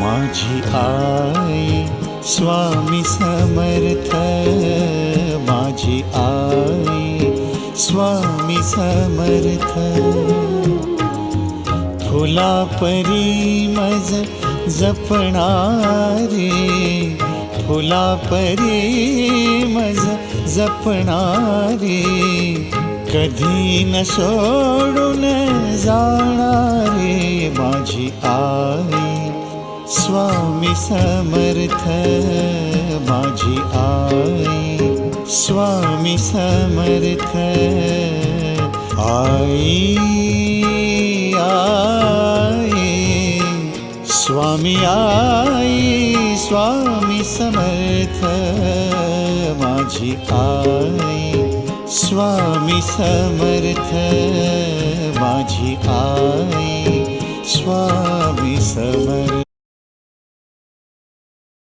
माझी आई स्वामी समर्थ, माझी आई स्वामी समर्थ. फुलापरी मज जपणारे, फुलापरी मज जपणारे, कधी न सोडून जाणारे. माझी आई स्वामी समर्थ, माझी आई स्वामी समर्थ. आई आई स्वामी आई स्वामी समर्थ. माझी आई स्वामी समर्थ, माझी आई स्वामी समर्थ.